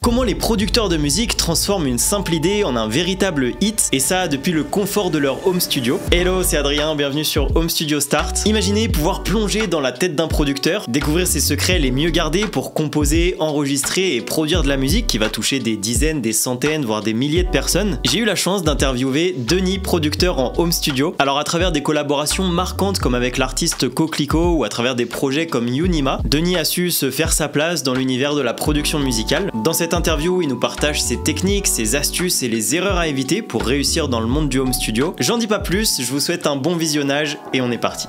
Comment les producteurs de musique transforment une simple idée en un véritable hit, et ça depuis le confort de leur home studio. Hello, c'est Adrien, bienvenue sur Home Studio Start. Imaginez pouvoir plonger dans la tête d'un producteur, découvrir ses secrets les mieux gardés pour composer, enregistrer et produire de la musique qui va toucher des dizaines, des centaines, voire des milliers de personnes. J'ai eu la chance d'interviewer Denis, producteur en home studio. Alors à travers des collaborations marquantes comme avec l'artiste Coquelicot ou à travers des projets comme Yunima, Denis a su se faire sa place dans l'univers de la production musicale. Dans cette interview, il nous partage ses techniques, ses astuces et les erreurs à éviter pour réussir dans le monde du home studio. J'en dis pas plus, je vous souhaite un bon visionnage et on est parti.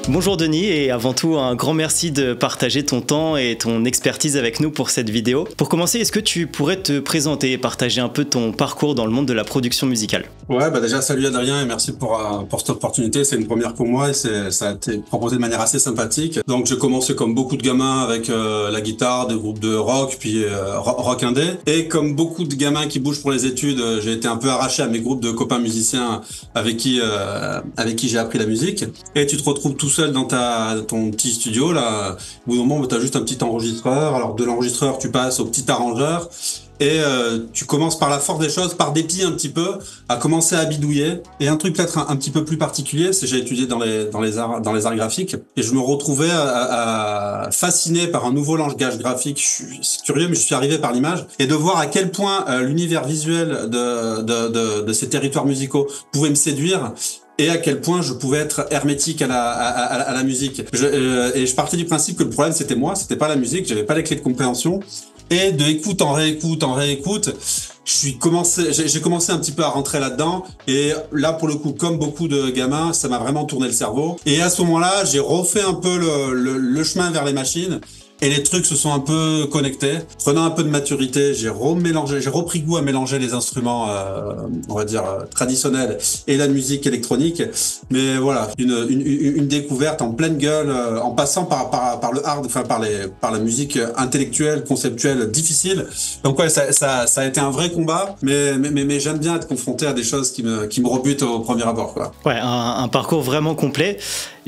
Bonjour Denis, et avant tout un grand merci de partager ton temps et ton expertise avec nous pour cette vidéo. Pour commencer, est-ce que tu pourrais te présenter et partager un peu ton parcours dans le monde de la production musicale? Ouais, déjà salut Adrien et merci pour cette opportunité, c'est une première pour moi et ça a été proposé de manière assez sympathique. Donc j'ai commencé comme beaucoup de gamins avec la guitare, des groupes de rock, puis rock indé. Et comme beaucoup de gamins qui bougent pour les études, j'ai été un peu arraché à mes groupes de copains musiciens avec qui j'ai appris la musique. Et tu te retrouves tout seul dans ton petit studio là, où au moment où tu as juste un petit enregistreur. Alors de l'enregistreur, tu passes au petit arrangeur. Et tu commences par la force des choses, par dépit un petit peu, à commencer à bidouiller. Et un truc peut-être un petit peu plus particulier, c'est que j'ai étudié dans les arts graphiques, et je me retrouvais fasciné par un nouveau langage graphique. C'est curieux, mais je suis arrivé par l'image, et de voir à quel point l'univers visuel de ces territoires musicaux pouvait me séduire. Et à quel point je pouvais être hermétique à la musique. Et je partais du principe que le problème c'était moi, c'était pas la musique, j'avais pas les clés de compréhension. Et de écoute en réécoute, j'ai commencé un petit peu à rentrer là-dedans. Et là, pour le coup, comme beaucoup de gamins, ça m'a vraiment tourné le cerveau. Et à ce moment-là, j'ai refait un peu le chemin vers les machines. Et les trucs se sont un peu connectés. Prenant un peu de maturité, j'ai repris goût à mélanger les instruments, on va dire, traditionnels et la musique électronique. Mais voilà, une découverte en pleine gueule, en passant par le hard, enfin par la musique intellectuelle, conceptuelle, difficile. Donc ouais, ça a été un vrai combat, mais j'aime bien être confronté à des choses qui me rebutent au premier abord, quoi. Ouais, un parcours vraiment complet.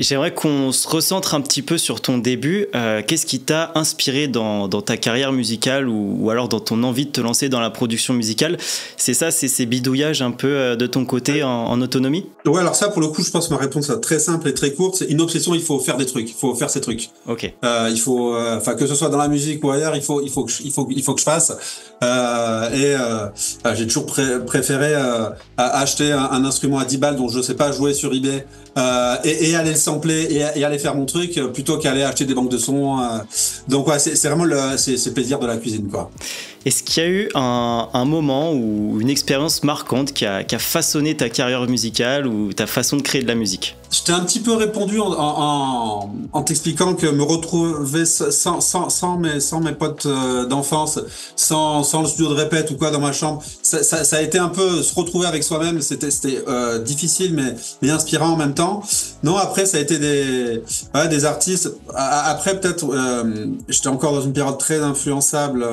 J'aimerais qu'on se recentre un petit peu sur ton début. Qu'est-ce qui t'a inspiré dans ta carrière musicale ou alors dans ton envie de te lancer dans la production musicale? C'est ces bidouillages un peu de ton côté en autonomie? Ouais, alors ça, pour le coup, je pense que ma réponse est très simple et très courte. C'est une obsession, il faut faire des trucs, il faut faire ces trucs. Ok. Il faut, que ce soit dans la musique ou ailleurs, il faut que je fasse. J'ai toujours préféré acheter un instrument à 10 balles dont je sais pas jouer sur eBay. Et aller le sampler et aller faire mon truc plutôt qu'aller acheter des banques de sons. Donc ouais, c'est vraiment c'est plaisir de la cuisine, quoi. Est-ce qu'il y a eu un moment ou une expérience marquante qui a façonné ta carrière musicale ou ta façon de créer de la musique? Je t'ai un petit peu répondu en t'expliquant que me retrouver sans mes potes d'enfance, sans le studio de répète ou quoi dans ma chambre, ça a été un peu se retrouver avec soi-même. C'était difficile mais inspirant en même temps. Non, après ça a été des artistes. Après peut-être j'étais encore dans une période très influençable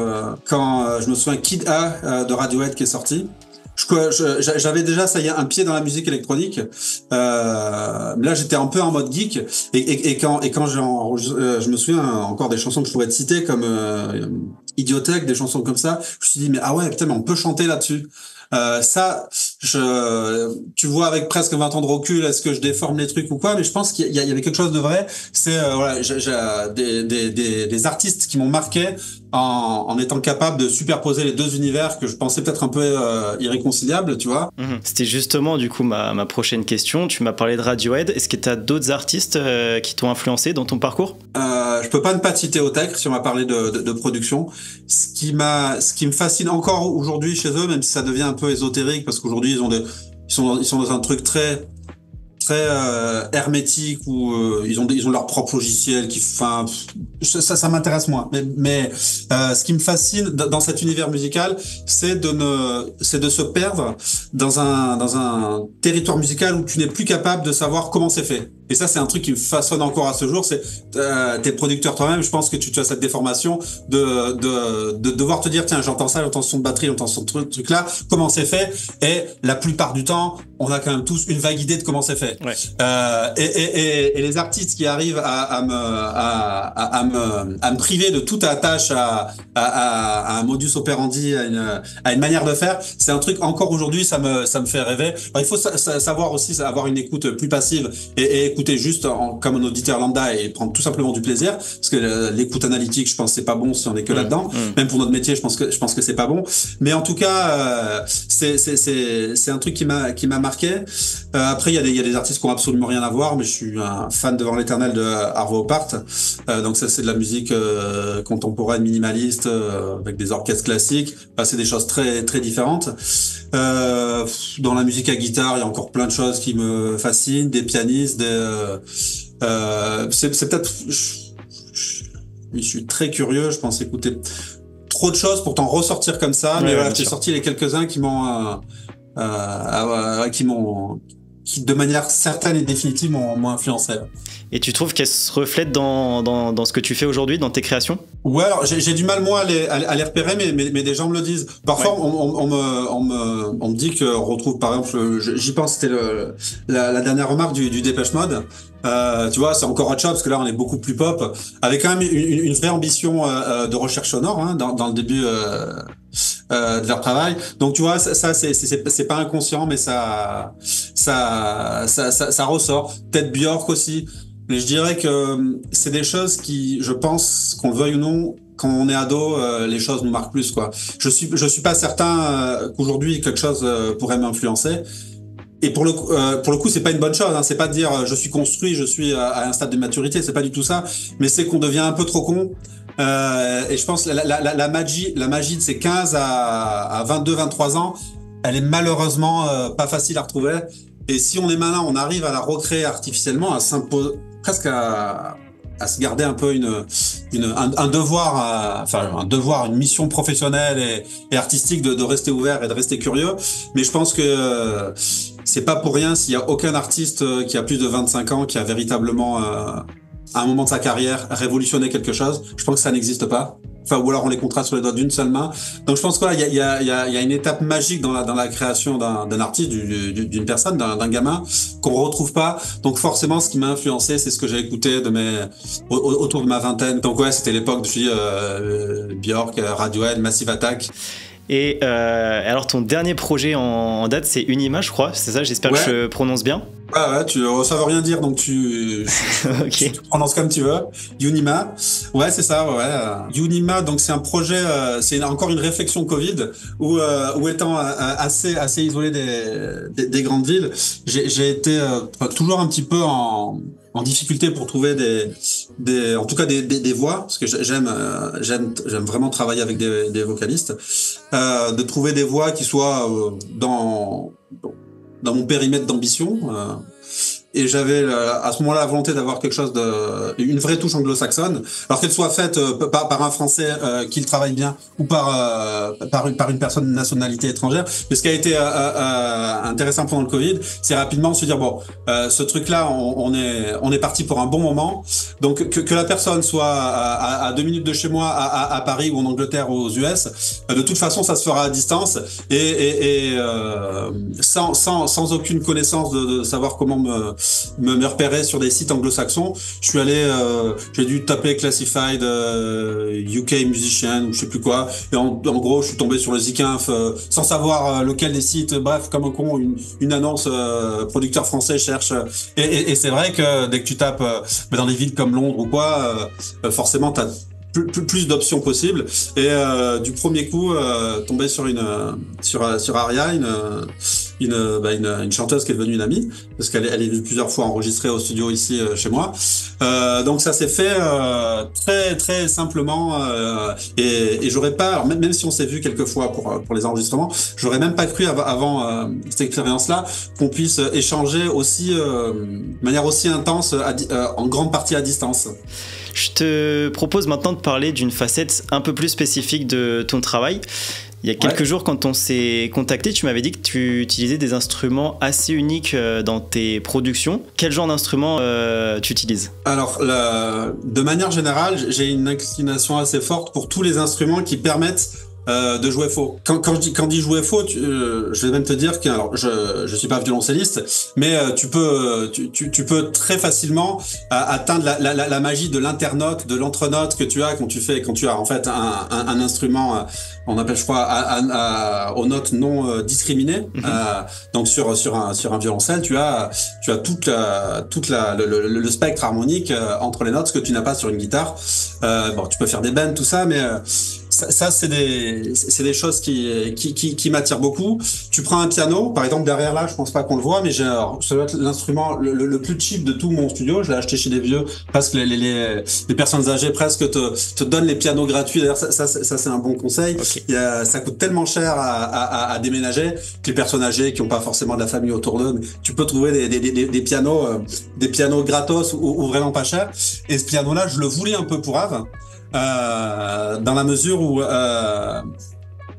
quand je me souviens Kid A de Radiohead qui est sorti. J'avais déjà, ça y est, un pied dans la musique électronique. Là, j'étais un peu en mode geek. Et quand je me souviens encore des chansons que je pouvais te citer comme Idiotech, des chansons comme ça. Je me suis dit, mais ah ouais, putain, mais on peut chanter là-dessus. Tu vois, avec presque 20 ans de recul, est-ce que je déforme les trucs ou quoi? Mais je pense qu'il y avait quelque chose de vrai. C'est des artistes qui m'ont marqué en étant capable de superposer les deux univers que je pensais peut-être un peu irréconciliables, tu vois. C'était justement du coup ma prochaine question. Tu m'as parlé de Radiohead. Est-ce que tu as d'autres artistes qui t'ont influencé dans ton parcours? Je peux pas ne pas te citer Autechre si on m'a parlé de production. Ce qui me fascine encore aujourd'hui chez eux, même si ça devient un peu ésotérique, parce qu'aujourd'hui ils sont dans un truc très hermétique où ils ont leur propre logiciel ça m'intéresse moins. Mais ce qui me fascine dans cet univers musical, c'est de se perdre dans un territoire musical où tu n'es plus capable de savoir comment c'est fait. Et ça, c'est un truc qui me façonne encore à ce jour. C'est t'es producteur toi-même. Je pense que tu as cette déformation de devoir te dire, tiens, j'entends ça, j'entends son de batterie, j'entends son truc là. Comment c'est fait? Et la plupart du temps, on a quand même tous une vague idée de comment c'est fait. Ouais. Et les artistes qui arrivent à me priver de toute attache à un modus operandi, à une manière de faire, c'est un truc encore aujourd'hui, ça me fait rêver. Alors, il faut savoir aussi avoir une écoute plus passive et écouter juste comme un auditeur lambda et prendre tout simplement du plaisir, parce que l'écoute analytique, je pense, c'est pas bon si on est que là-dedans. Même pour notre métier, je pense que c'est pas bon. Mais en tout cas, c'est un truc qui m'a marqué. Après, il y a des artistes qui ont absolument rien à voir, mais je suis un fan devant l'éternel de Arvo Pärt. Donc ça, c'est de la musique contemporaine, minimaliste, avec des orchestres classiques. Enfin, c'est des choses très très différentes. Dans la musique à guitare, il y a encore plein de choses qui me fascinent, des pianistes, c'est peut-être, je suis très curieux, je pense écouter trop de choses pour t'en ressortir comme ça, mais voilà, j'ai sorti les quelques-uns qui de manière certaine et définitive m'ont influencé. Et tu trouves qu'elle se reflète dans ce que tu fais aujourd'hui, dans tes créations? Ouais, alors j'ai du mal moi à les repérer, mais des gens me le disent. Parfois on me dit que on retrouve, par exemple, j'y pense, c'était la dernière remarque du Dépêche Mode. Tu vois, c'est encore autre chose parce que là on est beaucoup plus pop, avec quand même une vraie ambition de recherche sonore dans le début de leur travail. Donc tu vois, ça c'est pas inconscient, mais ça ressort. Peut-être Björk aussi. Mais je dirais que c'est des choses qui, je pense, qu'on le veuille ou non, quand on est ado, les choses nous marquent plus, quoi. Je suis pas certain qu'aujourd'hui quelque chose pourrait m'influencer. Et pour le coup, c'est pas une bonne chose. Hein. C'est pas de dire je suis construit, je suis à un stade de maturité. C'est pas du tout ça. Mais c'est qu'on devient un peu trop con. Et je pense la magie de ces 15 à 22, 23 ans, elle est malheureusement pas facile à retrouver. Et si on est malin, on arrive à la recréer artificiellement, à s'imposer, presque à se garder un peu un devoir, un devoir, une mission professionnelle et artistique de rester ouvert et de rester curieux. Mais je pense que c'est pas pour rien s'il y a aucun artiste qui a plus de 25 ans qui a véritablement à un moment de sa carrière révolutionné quelque chose. Je pense que ça n'existe pas. Enfin, ou alors on les comptera sur les doigts d'une seule main. Donc je pense qu'il y a une étape magique dans la création d'un artiste, d'une personne, d'un gamin qu'on retrouve pas. Donc forcément, ce qui m'a influencé, c'est ce que j'ai écouté autour de ma vingtaine. Donc ouais, c'était l'époque de Björk, Radiohead, Massive Attack. Et alors ton dernier projet en date, c'est Unima, je crois. C'est ça, j'espère que je prononce bien. Ouais, ça veut rien dire, donc tu prononces comme tu veux. Unima, ouais, c'est ça, ouais. Unima, donc c'est un projet, c'est encore une réflexion Covid, où étant assez isolé des grandes villes, j'ai été toujours un petit peu en difficulté pour trouver en tout cas des voix, parce que j'aime vraiment travailler avec des vocalistes, de trouver des voix qui soient dans mon périmètre d'ambition. Et j'avais à ce moment-là la volonté d'avoir quelque chose une vraie touche anglo-saxonne, alors qu'elle soit faite par un Français qui le travaille bien ou par une personne de nationalité étrangère. Mais ce qui a été intéressant pendant le Covid, c'est rapidement se dire ce truc-là, on est parti pour un bon moment. Donc que la personne soit à 2 minutes de chez moi, à Paris ou en Angleterre ou aux US, de toute façon ça se fera à distance et sans aucune connaissance de savoir comment me repérer sur des sites anglo-saxons. Je suis allé, j'ai dû taper Classified UK Musician ou je sais plus quoi. Et en gros, je suis tombé sur le Zikinf sans savoir lequel des sites. Bref, comme un con, une annonce producteur français cherche. Et c'est vrai que dès que tu tapes dans des villes comme Londres ou quoi, forcément t'as plus d'options possibles. Et du premier coup, tombé sur Aria, une chanteuse qui est devenue une amie, parce qu'elle est venue plusieurs fois enregistrer au studio ici chez moi. Donc ça s'est fait très très simplement et j'aurais pas, alors même si on s'est vu quelques fois pour les enregistrements, j'aurais même pas cru avant cette expérience-là qu'on puisse échanger aussi de manière aussi intense en grande partie à distance. Je te propose maintenant de parler d'une facette un peu plus spécifique de ton travail. Il y a quelques jours, quand on s'est contacté, tu m'avais dit que tu utilisais des instruments assez uniques dans tes productions. Quel genre d'instruments tu utilises? Alors, de manière générale, j'ai une inclination assez forte pour tous les instruments qui permettent de jouer faux. Quand je dis jouer faux, je vais même te dire que alors je suis pas violoncelliste, mais tu peux très facilement atteindre la magie de l'internote, de l'entrenote que tu as quand tu as en fait un instrument, on appelle je crois aux notes non discriminées. Donc sur un violoncelle, tu as le spectre harmonique entre les notes, ce que tu n'as pas sur une guitare. Bon, tu peux faire des bends, tout ça, mais ça c'est des choses qui m'attirent beaucoup. Tu prends un piano, par exemple derrière là, je pense pas qu'on le voit, mais ça doit être l'instrument le plus cheap de tout mon studio. Je l'ai acheté chez des vieux, parce que les personnes âgées presque te donnent les pianos gratuits. D'ailleurs ça c'est un bon conseil. Okay. Ça coûte tellement cher à déménager que les personnes âgées qui ont pas forcément de la famille autour d'eux, tu peux trouver des pianos gratos ou vraiment pas chers. Et ce piano là, je le voulais un peu pour Ave. Dans la mesure où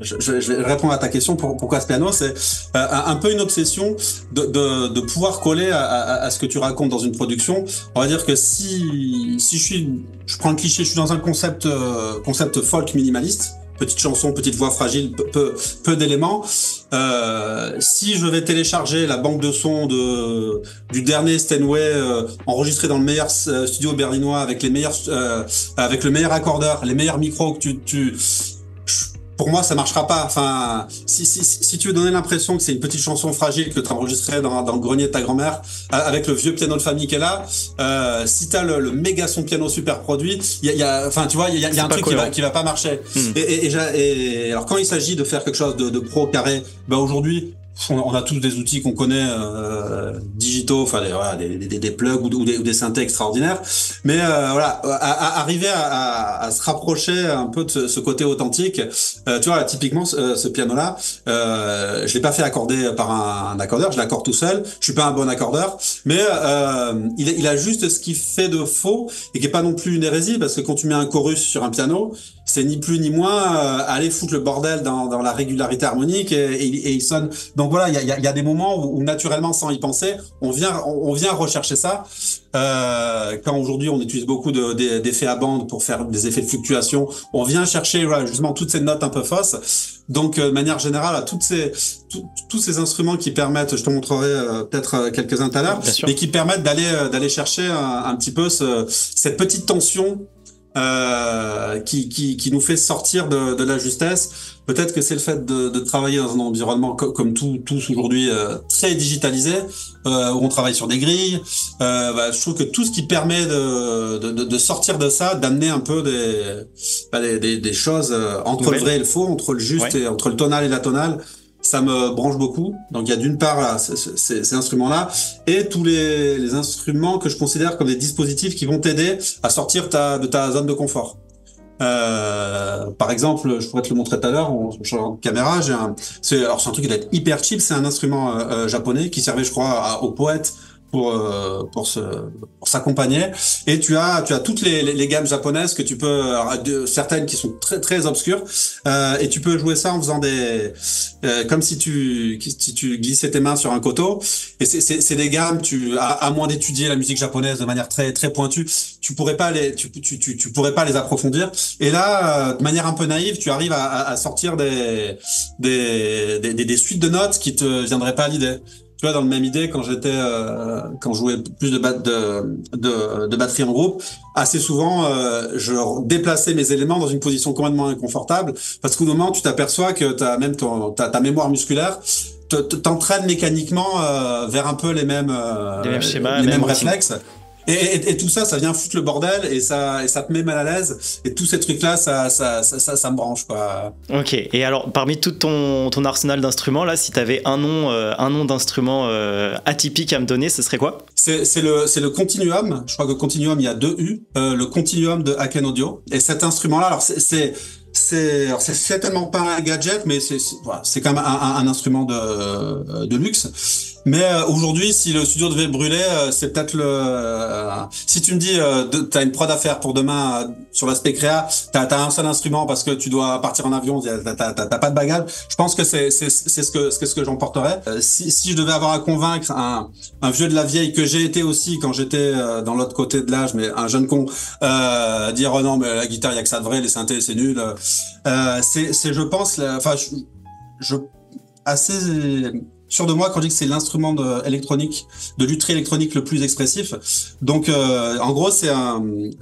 je vais répondre à ta question, pourquoi ce piano, c'est un peu une obsession de pouvoir coller à ce que tu racontes dans une production. On va dire que si je prends le cliché, je suis dans un concept folk minimaliste, petite chanson, petite voix fragile, peu d'éléments. Si je vais télécharger la banque de sons du dernier Steinway enregistré dans le meilleur studio berlinois avec avec le meilleur accordeur, les meilleurs micros que pour moi, ça marchera pas. Enfin, si tu veux donner l'impression que c'est une petite chanson fragile que tu as enregistrée dans le grenier de ta grand-mère, avec le vieux piano de famille qu'elle a, si t'as le méga son piano super produit, enfin, tu vois, il y a un truc qui va pas marcher. Et alors, quand il s'agit de faire quelque chose de pro carré, aujourd'hui, on a tous des outils qu'on connaît digitaux, enfin des plugs ou des synthés extraordinaires, mais arriver à se rapprocher un peu de ce côté authentique. Tu vois, typiquement ce piano là, je l'ai pas fait accorder par un accordeur, je l'accorde tout seul. Je suis pas un bon accordeur, mais il a juste ce qui fait de faux et qui est pas non plus une hérésie, parce que quand tu mets un chorus sur un piano, c'est ni plus ni moins aller foutre le bordel dans la régularité harmonique et il sonne. Donc voilà, il y a des moments où naturellement, sans y penser, on vient rechercher ça. Quand aujourd'hui on utilise beaucoup d'effets à bande pour faire des effets de fluctuation, on vient chercher justement toutes ces notes un peu fausses. Donc de manière générale, tous ces instruments qui permettent, je te montrerai peut-être quelques-uns tout à l'heure, mais qui permettent d'aller chercher un petit peu cette petite tension qui nous fait sortir de la justesse. Peut-être que c'est le fait de travailler dans un environnement comme tous aujourd'hui très digitalisé, où on travaille sur des grilles. Je trouve que tout ce qui permet de sortir de ça, d'amener un peu des choses entre le vrai et le faux, entre le juste et entre le tonal et la tonale, ça me branche beaucoup. Donc il y a d'une part là, ces instruments-là et tous les instruments que je considère comme des dispositifs qui vont t'aider à sortir de ta zone de confort. Par exemple, je pourrais te le montrer tout à l'heure, on change de caméra, c'est un truc qui doit être hyper cheap, c'est un instrument japonais qui servait, je crois, aux poètes pour s'accompagner. Et tu as toutes les gammes japonaises que tu peux, certaines qui sont très très obscures, et tu peux jouer ça en faisant comme si tu glissais tes mains sur un coteau. Et c'est des gammes, à moins d'étudier la musique japonaise de manière très très pointue, tu pourrais pas les approfondir. Et là, de manière un peu naïve, tu arrives à sortir des suites de notes qui te viendraient pas à l'idée. Tu vois, dans le même idée, quand je jouais plus de batterie en groupe, assez souvent, je déplaçais mes éléments dans une position complètement inconfortable, parce qu'au moment, tu t'aperçois que ta mémoire musculaire t'entraîne mécaniquement vers un peu les mêmes schémas, les mêmes réflexes. Et tout ça vient foutre le bordel et ça te met mal à l'aise. Et tous ces trucs-là, ça me branche, quoi. Ok. Et alors, parmi tout ton arsenal d'instruments, là, si t'avais un nom d'instrument atypique à me donner, ce serait quoi? C'est le Continuum. Je crois que Continuum, il y a 2 U. Le Continuum de Aken Audio. Et cet instrument-là, alors c'est certainement pas un gadget, mais c'est quand même un instrument de luxe. Mais aujourd'hui, si le studio devait brûler, c'est peut-être si tu me dis, t'as une prod à faire pour demain sur l'aspect créa, t'as un seul instrument parce que tu dois partir en avion, t'as pas de bagage. Je pense que c'est ce que j'emporterais. Si je devais avoir à convaincre un vieux de la vieille que j'ai été aussi quand j'étais dans l'autre côté de l'âge, mais un jeune con, dire oh non mais la guitare y a que ça de vrai, les synthés c'est nul. C'est je pense, enfin je assez sûr de moi quand je dis que c'est l'instrument électronique, de lutherie électronique le plus expressif. Donc, en gros, c'est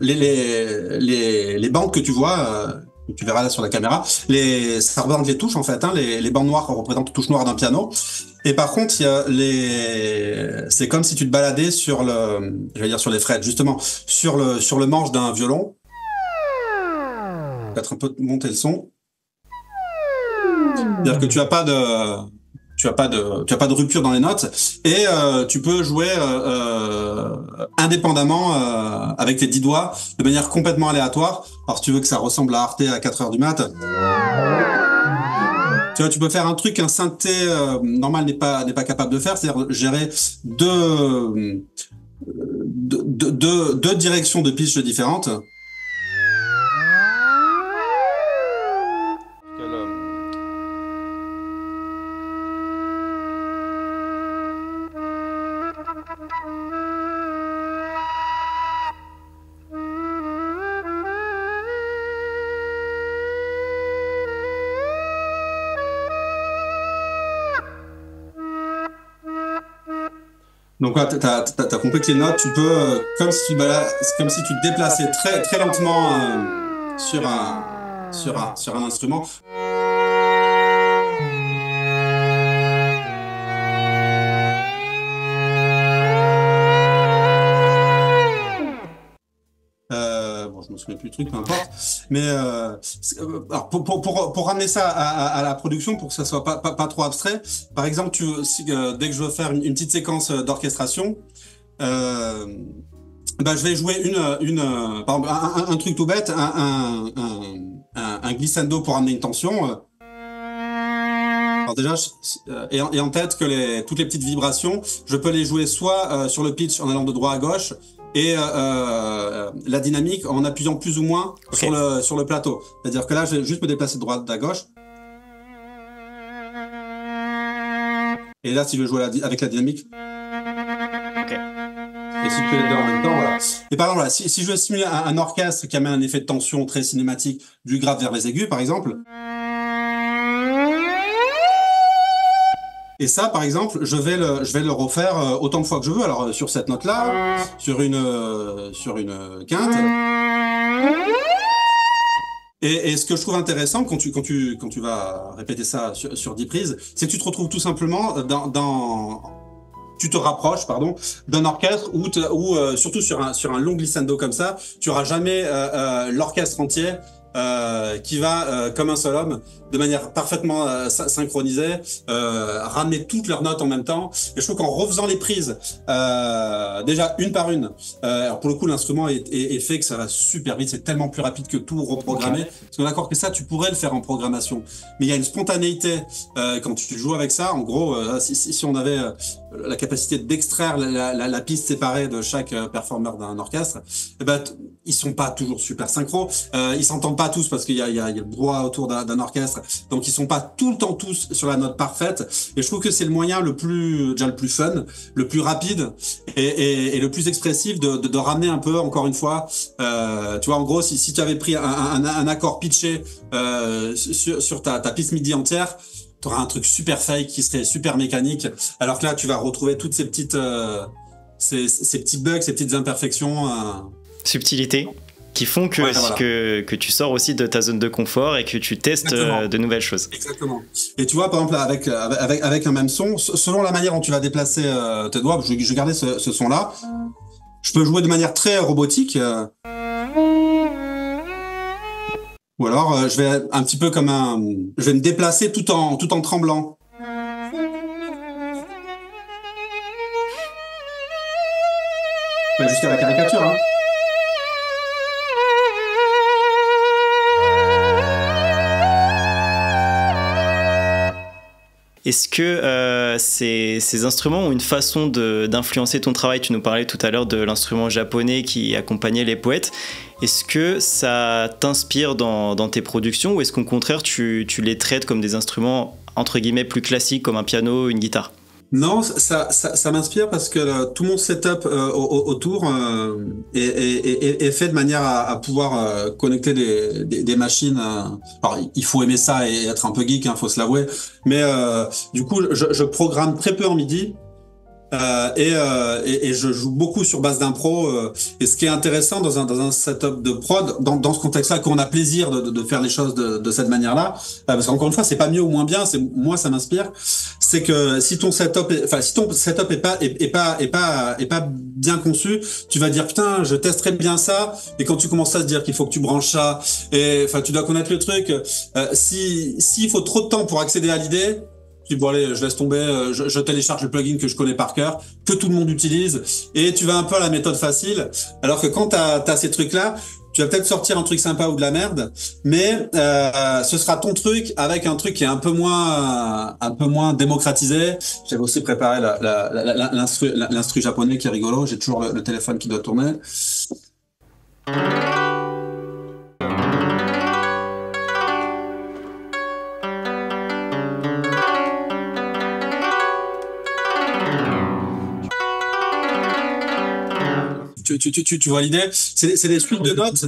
les bandes que tu vois, que tu verras là sur la caméra, ça représente les touches en fait. Hein, les bandes noires représentent les touches noires d'un piano. Et par contre, il y a c'est comme si tu te baladais sur je vais dire sur les frets, justement, sur le manche d'un violon. Peut-être un peu monter le son. C'est-à-dire que tu as pas de rupture dans les notes et tu peux jouer indépendamment avec tes 10 doigts de manière complètement aléatoire. Alors si tu veux que ça ressemble à Arte à 4 heures du mat, tu peux faire un truc qu'un synthé normal n'est pas capable de faire, c'est-à-dire gérer deux directions de pitch différentes. Donc là, t'as compris que les notes, tu peux, comme si tu te déplaçais très, très lentement sur un instrument. Bon, je me souviens plus du truc, peu importe. Mais alors pour ramener ça à la production, pour que ça soit pas trop abstrait, par exemple, dès que je veux faire une petite séquence d'orchestration, je vais jouer par exemple, un truc tout bête, un glissando pour amener une tension. Alors déjà, et en tête que toutes les petites vibrations, je peux les jouer soit sur le pitch en allant de droite à gauche, et la dynamique en appuyant plus ou moins sur le plateau. C'est-à-dire que là, je vais juste me déplacer de droite à gauche. Et là, si je veux jouer avec la dynamique. Okay. Et si je fais les deux en même temps, voilà. Et par exemple, si je veux simuler un orchestre qui amène un effet de tension très cinématique du grave vers les aigus, par exemple. Et ça, par exemple, je vais le refaire autant de fois que je veux. Alors sur cette note-là, sur une quinte. Et ce que je trouve intéressant quand tu vas répéter ça sur 10 prises, c'est que tu te retrouves tout simplement tu te rapproches, pardon, d'un orchestre où surtout sur un long glissando comme ça, tu auras jamais l'orchestre entier qui va comme un seul homme, de manière parfaitement synchronisée, ramener toutes leurs notes en même temps. Et je trouve qu'en refaisant les prises, déjà une par une, alors pour le coup l'instrument est fait que ça va super vite, c'est tellement plus rapide que tout reprogrammer. Okay. Parce qu'on est d'accord que ça, tu pourrais le faire en programmation, mais il y a une spontanéité quand tu joues avec ça. En gros, si on avait la capacité d'extraire la piste séparée de chaque performeur d'un orchestre, eh ben, ils sont pas toujours super synchro, ils s'entendent pas tous parce qu'il y a le brouhaha autour d'un orchestre, donc ils sont pas tout le temps tous sur la note parfaite. Et je trouve que c'est le moyen le plus fun, le plus rapide et le plus expressif de ramener un peu, encore une fois, tu vois, en gros, si tu avais pris un accord pitché sur ta piste MIDI entière, tu auras un truc super fake qui serait super mécanique, alors que là tu vas retrouver toutes ces petites ces petits bugs, ces petites imperfections, subtilités qui font que, ouais, voilà, que tu sors aussi de ta zone de confort et que tu testes de nouvelles choses. Exactement. Et tu vois, par exemple, avec un même son, selon la manière dont tu vas déplacer tes doigts, je gardais ce son-là, je peux jouer de manière très robotique. Ou alors, je vais un petit peu comme je vais me déplacer tout en tremblant. Jusqu'à la caricature, hein. Est-ce que ces instruments ont une façon d'influencer ton travail? Tu nous parlais tout à l'heure de l'instrument japonais qui accompagnait les poètes. Est-ce que ça t'inspire dans tes productions ou est-ce qu'au contraire tu les traites comme des instruments entre guillemets plus classiques comme un piano, une guitare? Non, ça m'inspire parce que tout mon setup autour est fait de manière à pouvoir connecter des machines. Alors, il faut aimer ça et être un peu geek, hein, faut se l'avouer. Mais du coup, je programme très peu en MIDI. Et je joue beaucoup sur base d'impro. Et ce qui est intéressant dans un setup de prod, dans ce contexte-là, qu'on a plaisir de faire les choses de cette manière-là, parce qu'encore une fois, c'est pas mieux ou moins bien, c'est moi ça m'inspire. C'est que si ton setup est pas bien conçu, tu vas dire putain, je testerai bien ça. Et quand tu commences à se dire qu'il faut que tu branches ça, et enfin tu dois connaître le truc. S'il faut trop de temps pour accéder à l'idée. Bon allez, je laisse tomber, je télécharge le plugin que je connais par cœur, que tout le monde utilise, et tu vas un peu à la méthode facile. Alors que quand t'as ces trucs-là, tu vas peut-être sortir un truc sympa ou de la merde, mais ce sera ton truc avec un truc qui est un peu moins démocratisé. J'avais aussi préparé l'instru japonais qui est rigolo. J'ai toujours le téléphone qui doit tourner. Tu vois l'idée, c'est des suites de notes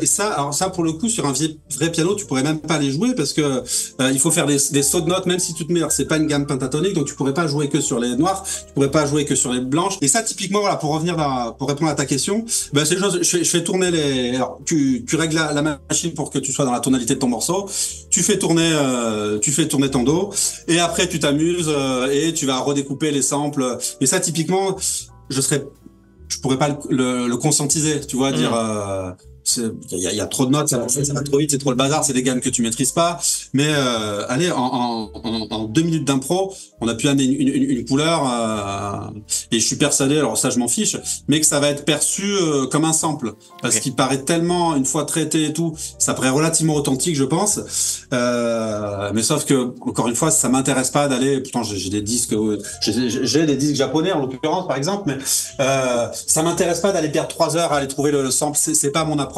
et ça pour le coup sur un vrai piano tu pourrais même pas les jouer parce que il faut faire des sauts de notes même si tu te mets, c'est pas une gamme pentatonique donc tu pourrais pas jouer que sur les noirs, tu pourrais pas jouer que sur les blanches et ça typiquement voilà pour répondre à ta question, ben c'est chose je fais tourner alors tu règles la machine pour que tu sois dans la tonalité de ton morceau, tu fais tourner ton dos et après tu t'amuses et tu vas redécouper les samples et ça typiquement je pourrais pas le conscientiser, tu vois, dire il y a trop de notes, ça va trop vite, c'est trop le bazar, c'est des gammes que tu maîtrises pas. Mais allez, en 2 minutes d'impro, on a pu amener une couleur et je suis persuadé, alors ça je m'en fiche, mais que ça va être perçu comme un sample parce qu'il paraît tellement une fois traité et tout, ça paraît relativement authentique, je pense. Mais sauf que encore une fois, ça m'intéresse pas d'aller. Pourtant, j'ai des disques, j'ai des disques japonais en l'occurrence par exemple, mais ça m'intéresse pas d'aller perdre 3 heures à aller trouver le sample. C'est pas mon approche.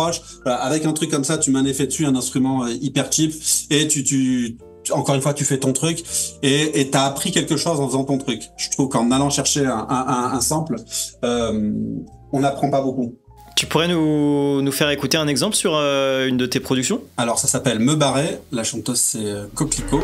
Avec un truc comme ça, tu mets un effet dessus, un instrument hyper cheap, et encore une fois, tu fais ton truc, et t'as appris quelque chose en faisant ton truc. Je trouve qu'en allant chercher un sample, on n'apprend pas beaucoup. Tu pourrais nous faire écouter un exemple sur une de tes productions? Alors, ça s'appelle Me barrer. La chanteuse, c'est Coquelicot.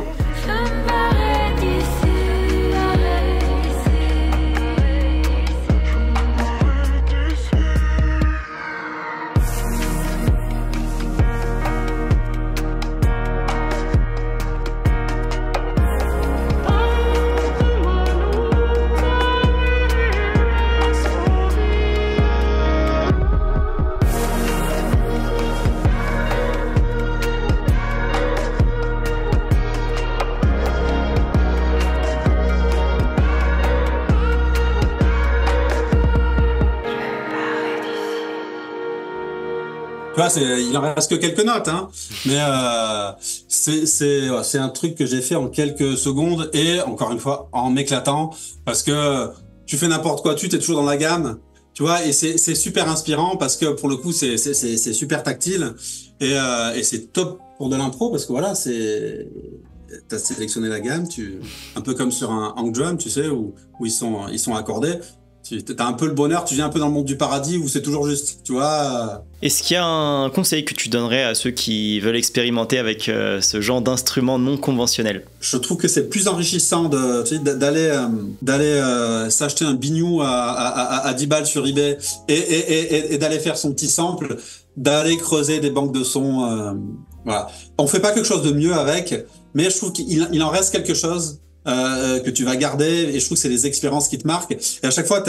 Il en reste que quelques notes, hein. Mais c'est un truc que j'ai fait en quelques secondes et encore une fois en m'éclatant parce que tu fais n'importe quoi, tu t'es toujours dans la gamme, tu vois, et c'est super inspirant parce que pour le coup c'est super tactile et c'est top pour de l'impro parce que voilà t'as sélectionné la gamme, un peu comme sur un hang drum, tu sais, où ils sont accordés. T'as un peu le bonheur, tu viens un peu dans le monde du paradis où c'est toujours juste, tu vois. Est-ce qu'il y a un conseil que tu donnerais à ceux qui veulent expérimenter avec ce genre d'instrument non conventionnel? Je trouve que c'est plus enrichissant d'aller s'acheter un biniou à 10 balles sur eBay et d'aller faire son petit sample, d'aller creuser des banques de sons. Voilà. On fait pas quelque chose de mieux avec, mais je trouve qu'il en reste quelque chose. Que tu vas garder et je trouve que c'est les expériences qui te marquent et à chaque fois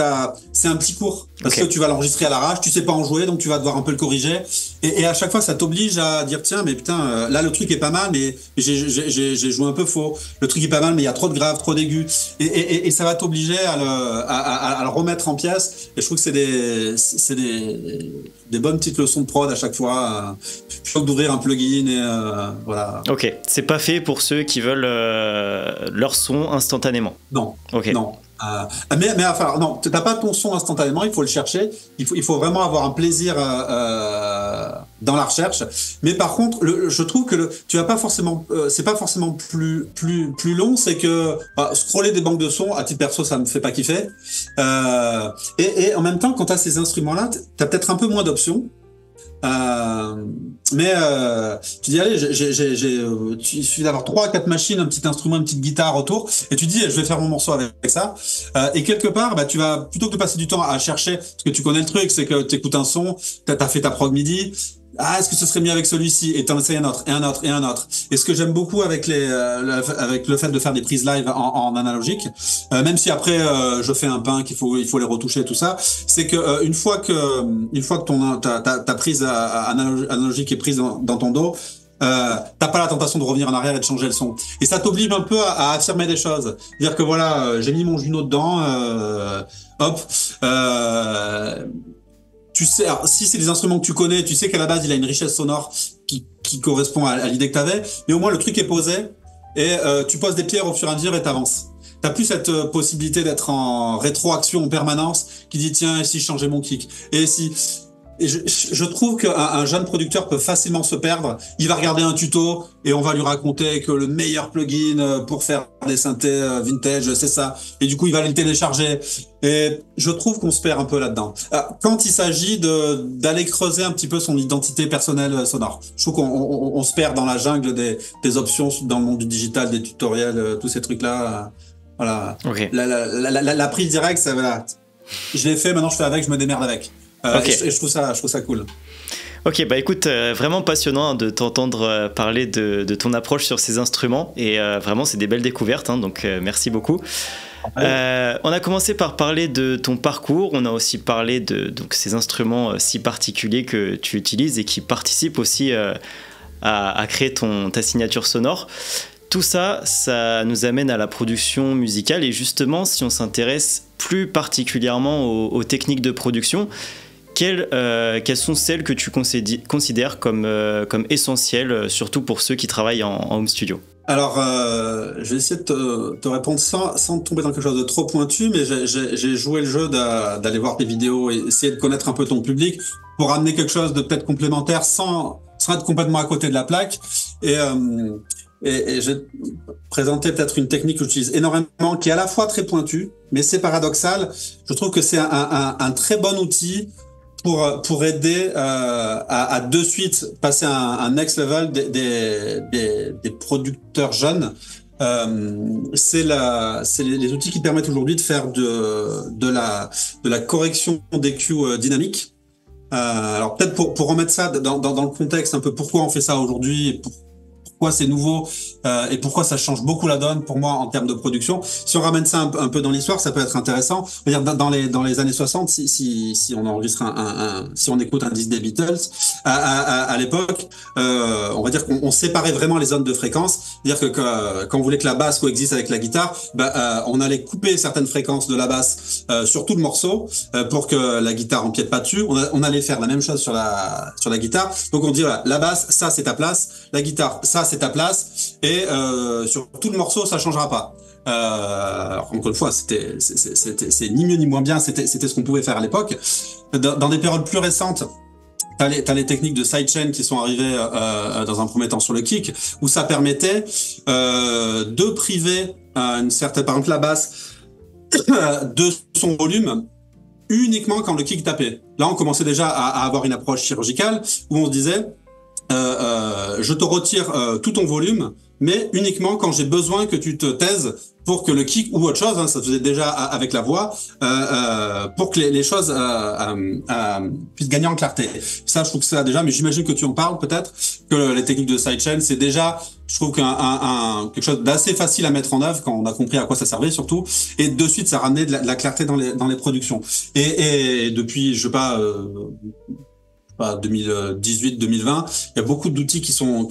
c'est un petit cours parce que tu vas l'enregistrer à l'arrache, tu sais pas en jouer donc tu vas devoir un peu le corriger et à chaque fois ça t'oblige à dire tiens mais putain là le truc est pas mal mais j'ai joué un peu faux, le truc est pas mal mais il y a trop de graves, trop d'aigus et ça va t'obliger à le remettre en pièces et je trouve que c'est des bonnes petites leçons de prod à chaque fois, plutôt que d'ouvrir un plugin et voilà. Ok, c'est pas fait pour ceux qui veulent leur son instantanément. Non, okay. Non. Mais enfin, non, t'as pas ton son instantanément, il faut le chercher. Il faut vraiment avoir un plaisir dans la recherche. Mais par contre, je trouve que tu vas pas forcément, c'est pas forcément plus long. C'est que scroller des banques de sons, à titre perso, ça me fait pas kiffer. Et en même temps, quand t'as ces instruments-là, t'as peut-être un peu moins d'options. Mais tu dis allez, il suffit d'avoir 3 à 4 machines, un petit instrument, une petite guitare autour, et tu dis je vais faire mon morceau avec ça. Et quelque part, tu vas plutôt que de passer du temps à chercher, parce que tu connais le truc, c'est que tu écoutes un son, t'as fait ta prog MIDI. Est-ce que ce serait mieux avec celui-ci? Et t'en essayes un autre, et un autre, et un autre. Et ce que j'aime beaucoup avec avec le fait de faire des prises live en analogique, même si après je fais un pain il faut les retoucher tout ça, c'est que une fois que ta prise analogique est prise dans ton dos, t'as pas la tentation de revenir en arrière et de changer le son. Et ça t'oblige un peu à affirmer des choses. Dire que voilà, j'ai mis mon Juno dedans, hop. Tu sais, alors, si c'est des instruments que tu connais, tu sais qu'à la base il a une richesse sonore qui correspond à l'idée que t'avais, mais au moins le truc est posé et tu poses des pierres au fur et à mesure et t'avances. T'as plus cette possibilité d'être en rétroaction en permanence qui dit tiens, et si je changeais mon kick, et si... Et je trouve qu'un jeune producteur peut facilement se perdre. Il va regarder un tuto et on va lui raconter que le meilleur plugin pour faire des synthés vintage, c'est ça. Et du coup, il va le télécharger. Et je trouve qu'on se perd un peu là-dedans. Quand il s'agit d'aller creuser un petit peu son identité personnelle sonore, je trouve qu'on se perd dans la jungle des options dans le monde du digital, des tutoriels, tous ces trucs-là. Voilà. Okay. La prise directe, ça voilà. Je l'ai fait, maintenant je fais avec, je me démerde avec. Okay. Et je trouve ça cool. Ok, bah écoute, vraiment passionnant de t'entendre parler de ton approche sur ces instruments et vraiment c'est des belles découvertes, hein, donc merci beaucoup. On a commencé par parler de ton parcours, on a aussi parlé de donc, ces instruments si particuliers que tu utilises et qui participent aussi à créer ta signature sonore. Tout ça, ça nous amène à la production musicale et justement, si on s'intéresse plus particulièrement aux techniques de production, quelles sont celles que tu considères comme essentielles, surtout pour ceux qui travaillent en home studio? Alors, je vais essayer de te répondre sans tomber dans quelque chose de trop pointu, mais j'ai joué le jeu d'aller voir tes vidéos et essayer de connaître un peu ton public pour amener quelque chose de peut-être complémentaire sans être complètement à côté de la plaque. Et j'ai présenté peut-être une technique que j'utilise énormément, qui est à la fois très pointue, mais c'est paradoxal. Je trouve que c'est un très bon outil pour aider à de suite passer un next level des producteurs jeunes. C'est les outils qui permettent aujourd'hui de faire de la correction d'EQ dynamique. Alors peut-être pour remettre ça dans le contexte un peu, pourquoi on fait ça aujourd'hui et pourquoi c'est nouveau et pourquoi ça change beaucoup la donne pour moi en termes de production. Si on ramène ça un peu dans l'histoire, ça peut être intéressant. Je veux dire, dans les années 60, si on enregistre si on écoute un disque des Beatles, à l'époque, on va dire qu'on séparait vraiment les zones de fréquence. C'est-à-dire que quand on voulait que la basse coexiste avec la guitare, on allait couper certaines fréquences de la basse sur tout le morceau pour que la guitare empiète pas dessus. On allait faire la même chose sur la guitare. Donc on dit voilà, la basse, ça c'est ta place, la guitare, ça c'est ta place, et sur tout le morceau ça changera pas. Alors, encore une fois, c'est ni mieux ni moins bien, c'était ce qu'on pouvait faire à l'époque. Dans des périodes plus récentes, t'as les techniques de sidechain qui sont arrivées dans un premier temps sur le kick, où ça permettait de priver une certaine, par exemple la basse, de son volume uniquement quand le kick tapait. Là, on commençait déjà à avoir une approche chirurgicale où on se disait je te retire tout ton volume, mais uniquement quand j'ai besoin que tu te taises pour que le kick ou autre chose, hein, ça se faisait déjà avec la voix, pour que les choses puissent gagner en clarté. Ça, je trouve que c'est déjà, mais j'imagine que tu en parles peut-être, que les techniques de sidechain, c'est déjà, je trouve quelque chose d'assez facile à mettre en œuvre quand on a compris à quoi ça servait surtout, et de suite ça ramenait de la clarté dans les productions. Et depuis, je sais pas, 2018-2020, il y a beaucoup d'outils qui sont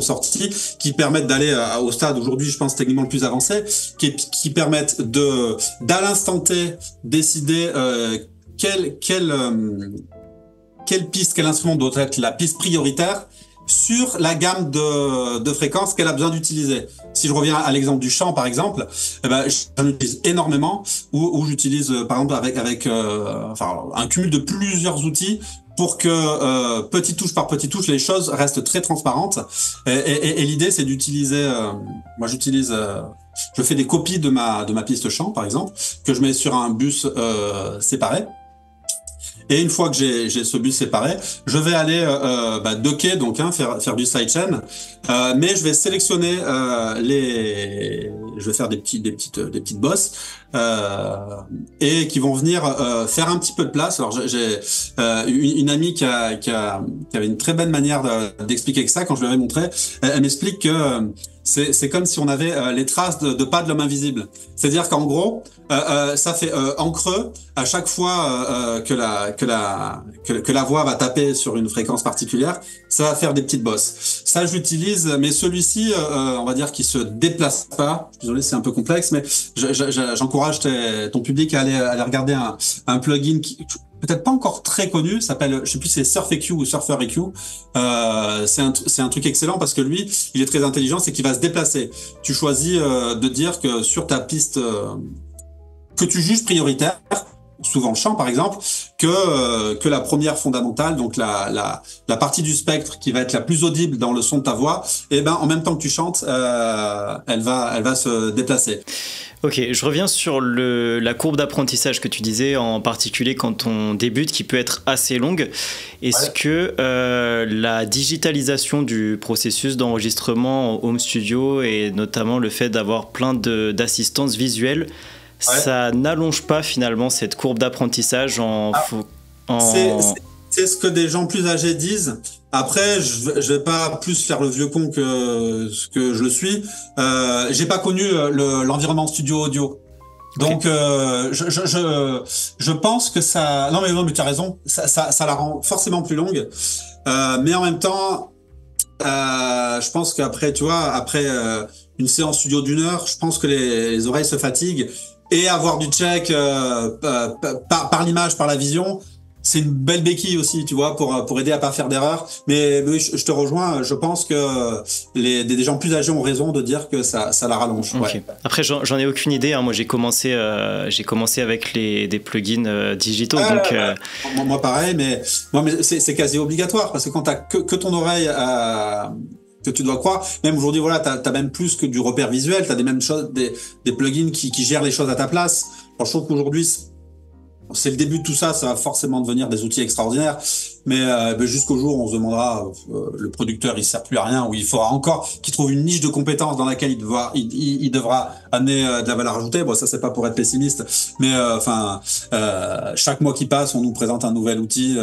sortis, qui permettent d'aller au stade aujourd'hui, je pense techniquement le plus avancé, qui permettent d'à l'instant T décider quel quelle piste, quel instrument doit être la piste prioritaire sur la gamme de fréquences qu'elle a besoin d'utiliser. Si je reviens à l'exemple du chant, par exemple, eh ben, j'en utilise énormément, où j'utilise, par exemple, avec un cumul de plusieurs outils pour que, petite touche par petite touche, les choses restent très transparentes. Et l'idée, c'est d'utiliser, moi j'utilise, je fais des copies de ma piste chant, par exemple, que je mets sur un bus séparé. Et une fois que j'ai ce bus séparé, je vais aller docker, donc faire du sidechain, mais je vais sélectionner je vais faire des petites bosses et qui vont venir faire un petit peu de place. Alors j'ai une amie qui avait une très belle manière d'expliquer ça. Quand je lui avais montré, elle m'explique que c'est comme si on avait les traces de pas de l'homme invisible. C'est-à-dire qu'en gros, ça fait en creux à chaque fois que la voix va taper sur une fréquence particulière, ça va faire des petites bosses. Ça, j'utilise, mais celui-ci, on va dire qu'il se déplace pas. Désolé, c'est un peu complexe, mais j'encourage ton public à aller regarder un plugin qui peut-être pas encore très connu, s'appelle, je sais plus si c'est SurfEQ ou SurferEQ. C'est un truc excellent parce que lui, il est très intelligent, c'est qu'il va se déplacer. Tu choisis de dire que sur ta piste que tu juges prioritaire, souvent le chant par exemple, que la première fondamentale, donc la partie du spectre qui va être la plus audible dans le son de ta voix, et ben en même temps que tu chantes, elle va se déplacer. Ok, je reviens sur la courbe d'apprentissage que tu disais, en particulier quand on débute, qui peut être assez longue. Est-ce que la digitalisation du processus d'enregistrement en home studio et notamment le fait d'avoir plein d'assistances visuelles, ça n'allonge pas finalement cette courbe d'apprentissage C'est ce que des gens plus âgés disent. Après, je vais pas plus faire le vieux con que ce que je le suis. J'ai pas connu l'environnement studio audio. Donc, je pense que ça... Non, mais tu as raison. Ça la rend forcément plus longue. Mais en même temps, je pense qu'après, tu vois, après une séance studio d'1 heure, je pense que les oreilles se fatiguent. Et avoir du check par l'image, par la vision, c'est une belle béquille aussi, tu vois, pour aider à pas faire d'erreurs. Mais oui, je te rejoins. Je pense que des gens plus âgés ont raison de dire que ça la rallonge. Okay. Ouais. Après, j'en ai aucune idée. Hein. Moi, j'ai commencé avec des plugins digitaux. Donc, moi, pareil, mais c'est quasi obligatoire parce que quand t'as que ton oreille que tu dois croire, même aujourd'hui, voilà, t'as même plus que du repère visuel. T'as des mêmes choses, des plugins qui gèrent les choses à ta place. Alors, je trouve qu'aujourd'hui, c'est le début de tout ça, ça va forcément devenir des outils extraordinaires, mais jusqu'au jour où on se demandera, le producteur il sert plus à rien, ou il faudra encore qu'il trouve une niche de compétences dans laquelle il devra amener de la valeur ajoutée. Bon, ça c'est pas pour être pessimiste, mais chaque mois qui passe, on nous présente un nouvel outil.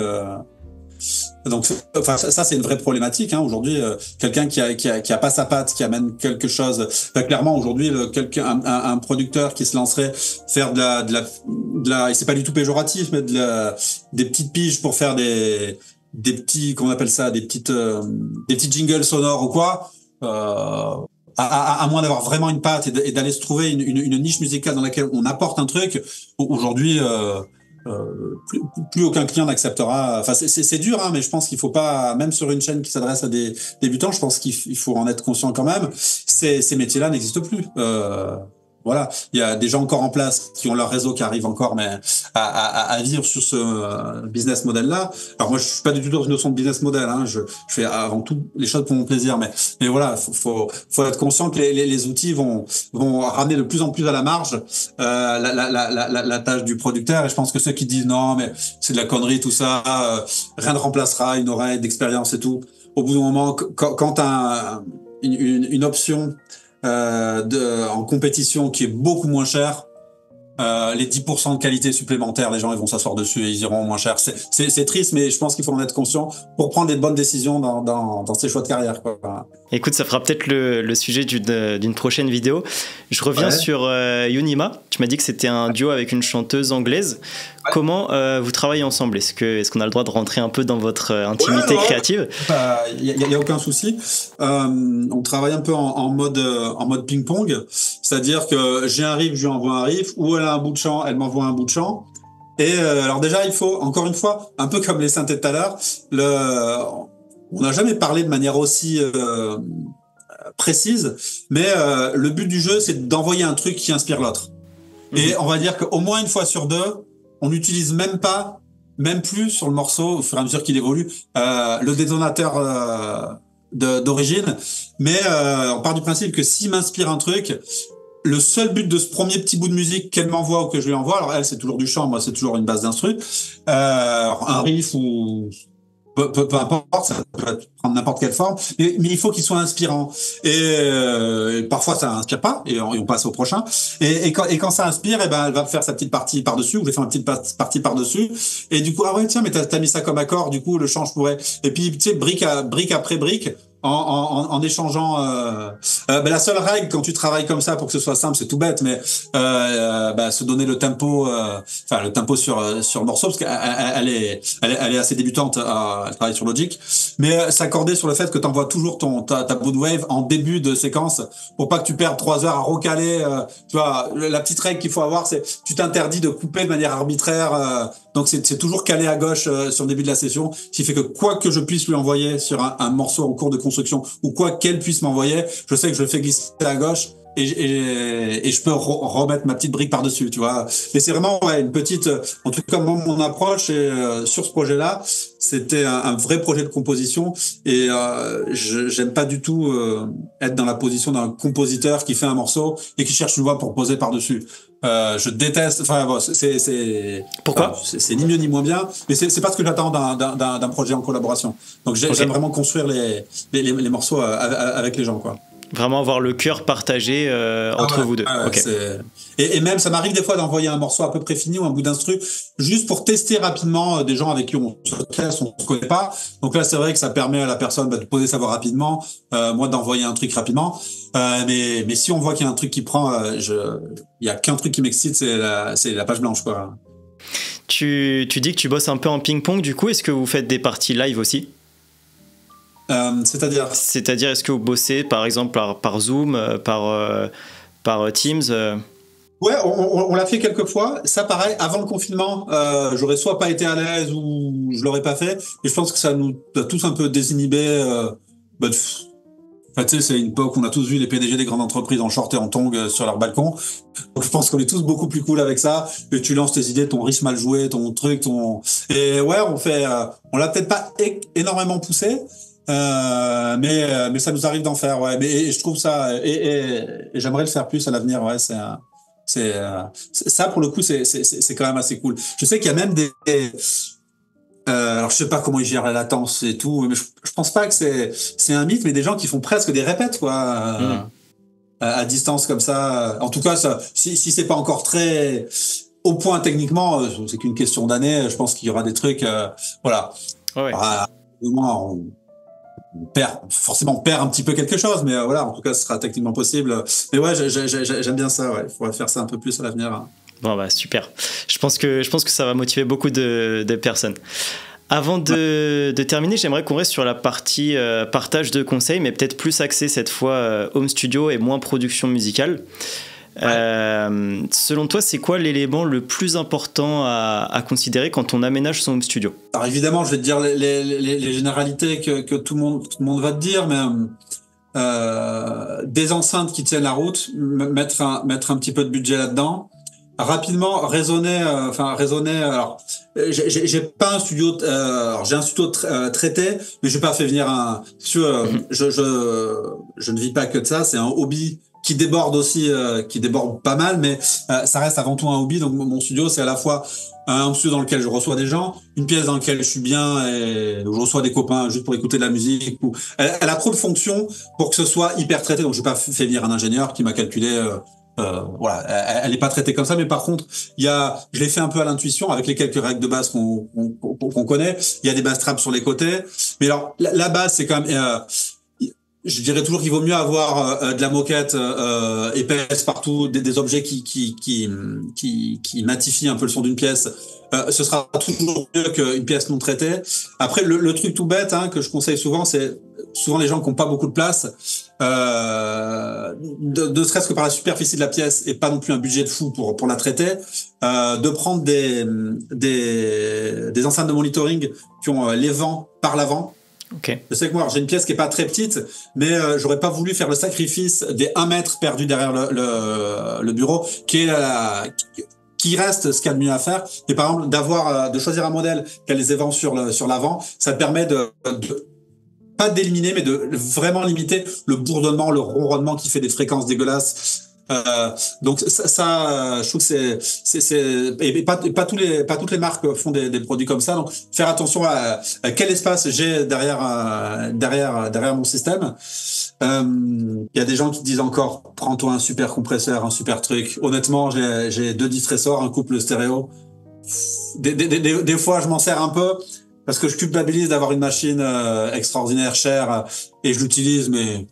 Donc, ça c'est une vraie problématique. Hein. Aujourd'hui, quelqu'un qui a pas sa patte, qui amène quelque chose. Clairement, aujourd'hui, un producteur qui se lancerait faire de la, et c'est pas du tout péjoratif, mais des petites piges pour faire des petits, comment on appelle ça, des petits jingles sonores ou quoi. À moins d'avoir vraiment une patte et d'aller se trouver une niche musicale dans laquelle on apporte un truc. Aujourd'hui. Plus aucun client n'acceptera. Enfin, c'est dur, hein, mais je pense qu'il faut pas, même sur une chaîne qui s'adresse à des débutants, je pense qu'il faut en être conscient quand même. Ces métiers-là n'existent plus. Voilà, il y a des gens encore en place qui ont leur réseau qui arrive encore, mais à vivre sur ce business model-là. Alors moi, je suis pas du tout dans une notion de business model. Hein. Je fais avant tout les choses pour mon plaisir, mais voilà, faut être conscient que les outils vont ramener de plus en plus à la marge la tâche du producteur. Et je pense que ceux qui disent non, mais c'est de la connerie tout ça, rien ne remplacera une oreille d'expérience et tout. Au bout d'un moment, quand t'as une option en compétition qui est beaucoup moins cher, les 10% de qualité supplémentaire, les gens ils vont s'asseoir dessus et ils iront moins cher. C'est triste, mais je pense qu'il faut en être conscient pour prendre des bonnes décisions dans ses choix de carrière, quoi. Écoute, ça fera peut-être le sujet d'une prochaine vidéo. Je reviens sur Yunima. Tu m'as dit que c'était un duo avec une chanteuse anglaise. Ouais. Comment vous travaillez ensemble ? Est-ce qu'on a le droit de rentrer un peu dans votre intimité créative ? Il y a aucun souci. On travaille un peu en mode ping-pong, c'est-à-dire que j'ai un riff, je lui envoie un riff, ou elle a un bout de chant, elle m'envoie un bout de chant. Et alors déjà, il faut, encore une fois, un peu comme les synthés tout à l'heure, on n'a jamais parlé de manière aussi précise, mais le but du jeu, c'est d'envoyer un truc qui inspire l'autre. Et on va dire qu'au moins une fois sur deux, on n'utilise même plus sur le morceau, au fur et à mesure qu'il évolue, le détonateur d'origine. Mais on part du principe que s'il m'inspire un truc, le seul but de ce premier petit bout de musique qu'elle m'envoie ou que je lui envoie, alors elle c'est toujours du chant, moi c'est toujours une base d'instru, un riff ou peu importe, ça peut prendre n'importe quelle forme, mais il faut qu'il soit inspirant. Et parfois ça inspire pas, et on passe au prochain. Et quand ça inspire, et ben elle va faire sa petite partie par-dessus, ou je vais faire une petite partie par-dessus. Et du coup, ah ouais tiens, mais t'as mis ça comme accord, du coup le chant je pourrais. Et puis tu sais, brique après brique. En échangeant ben la seule règle quand tu travailles comme ça pour que ce soit simple, c'est tout bête, mais se donner le tempo sur le morceau, parce qu'elle est assez débutante, elle travaille sur Logic, mais s'accorder sur le fait que tu envoies toujours ta boot wave en début de séquence pour pas que tu perdes 3 heures à recaler. Tu vois, la petite règle qu'il faut avoir, c'est tu t'interdis de couper de manière arbitraire, donc c'est toujours calé à gauche sur le début de la session, ce qui fait que quoi que je puisse lui envoyer sur un morceau en cours de construction, ou quoi qu'elle puisse m'envoyer, je sais que je le fais glisser à gauche et je peux remettre ma petite brique par-dessus, tu vois. Et c'est vraiment une petite, en tout cas mon approche sur ce projet-là, c'était un vrai projet de composition, et j'aime pas du tout être dans la position d'un compositeur qui fait un morceau et qui cherche une voix pour poser par-dessus. Je déteste, enfin bon, Pourquoi? C'est ni mieux ni moins bien, mais c'est pas ce que j'attends d'un projet en collaboration. Donc j'aime vraiment construire les morceaux avec les gens, quoi. Vraiment avoir le cœur partagé entre vous deux. Okay. Et même, ça m'arrive des fois d'envoyer un morceau à peu près fini ou un bout d'instru, juste pour tester rapidement des gens avec qui on se connaît pas. Donc là, c'est vrai que ça permet à la personne de poser sa voix rapidement, moi d'envoyer un truc rapidement. Mais si on voit qu'il y a un truc qui prend, il y a qu'un truc qui m'excite, c'est la page blanche, quoi. Tu dis que tu bosses un peu en ping-pong, du coup, est-ce que vous faites des parties live aussi? C'est-à-dire, est-ce que vous bossez par exemple par Zoom, par Teams Ouais, on l'a fait quelques fois. Ça, pareil, avant le confinement, j'aurais soit pas été à l'aise ou je l'aurais pas fait. Et je pense que ça nous a tous un peu désinhibé. Enfin, tu sais, c'est une époque où on a tous vu les PDG des grandes entreprises en short et en tongs sur leur balcon. Donc, je pense qu'on est tous beaucoup plus cool avec ça. Et tu lances tes idées, ton rythme mal joué, ton truc, Et ouais, on l'a peut-être pas énormément poussé. Mais ça nous arrive d'en faire, ouais. Mais je trouve ça, et j'aimerais le faire plus à l'avenir, ouais. Ça pour le coup, c'est quand même assez cool. Je sais qu'il y a même alors je sais pas comment ils gèrent la latence et tout, mais je pense pas que c'est un mythe, mais des gens qui font presque des répètes, quoi, à distance comme ça. En tout cas, ça, si c'est pas encore très au point techniquement, c'est qu'une question d'années. Je pense qu'il y aura des trucs, voilà. Ouais. On perd un petit peu quelque chose, mais voilà, en tout cas, ce sera techniquement possible. Mais ouais, j'aime bien ça, ouais. Il faudrait faire ça un peu plus à l'avenir, hein. Bon, bah, super. Je pense que ça va motiver beaucoup de personnes. Avant de terminer, j'aimerais qu'on reste sur la partie partage de conseils, mais peut-être plus axé cette fois home studio et moins production musicale. Ouais. Selon toi, c'est quoi l'élément le plus important à considérer quand on aménage son home studio? Alors évidemment, je vais te dire les généralités que tout le monde va te dire, mais des enceintes qui tiennent la route, mettre un petit peu de budget là-dedans. Rapidement raisonner. Alors, j'ai pas un studio. Alors j'ai un studio traité, mais j'ai pas fait venir un. Je ne vis pas que de ça. C'est un hobby qui déborde aussi, qui déborde pas mal, mais ça reste avant tout un hobby. Donc mon studio, c'est à la fois un studio dans lequel je reçois des gens, une pièce dans laquelle je suis bien et où je reçois des copains juste pour écouter de la musique. Elle a trop de fonctions pour que ce soit hyper traité. Donc je n'ai pas fait venir un ingénieur qui m'a calculé. Voilà, elle est pas traitée comme ça, mais par contre, je l'ai fait un peu à l'intuition avec les quelques règles de base qu'on connaît. Il y a des bass traps sur les côtés, mais alors la base c'est quand même. Je dirais toujours qu'il vaut mieux avoir de la moquette épaisse partout, des objets qui matifient un peu le son d'une pièce. Ce sera toujours mieux qu'une pièce non traitée. Après, le truc tout bête que je conseille souvent, c'est souvent les gens qui n'ont pas beaucoup de place, de serait-ce que par la superficie de la pièce et pas non plus un budget de fou pour la traiter, de prendre des enceintes de monitoring qui ont les vents par l'avant. Okay. Je sais que moi, j'ai une pièce qui est pas très petite, mais j'aurais pas voulu faire le sacrifice des 1 mètre perdu derrière le bureau, qui reste ce qu'il y a de mieux à faire. Et par exemple, de choisir un modèle qui a les évents sur l'avant, ça te permet de pas d'éliminer, mais de vraiment limiter le bourdonnement, le ronronnement qui fait des fréquences dégueulasses. Donc ça, je trouve que et pas toutes les marques font des produits comme ça. Donc faire attention à quel espace j'ai derrière mon système. Il y a des gens qui disent encore prends-toi un super compresseur, un super truc. Honnêtement, j'ai 2 distressors, un couple stéréo. Des fois, je m'en sers un peu parce que je culpabilise d'avoir une machine extraordinaire, chère, et je l'utilise, mais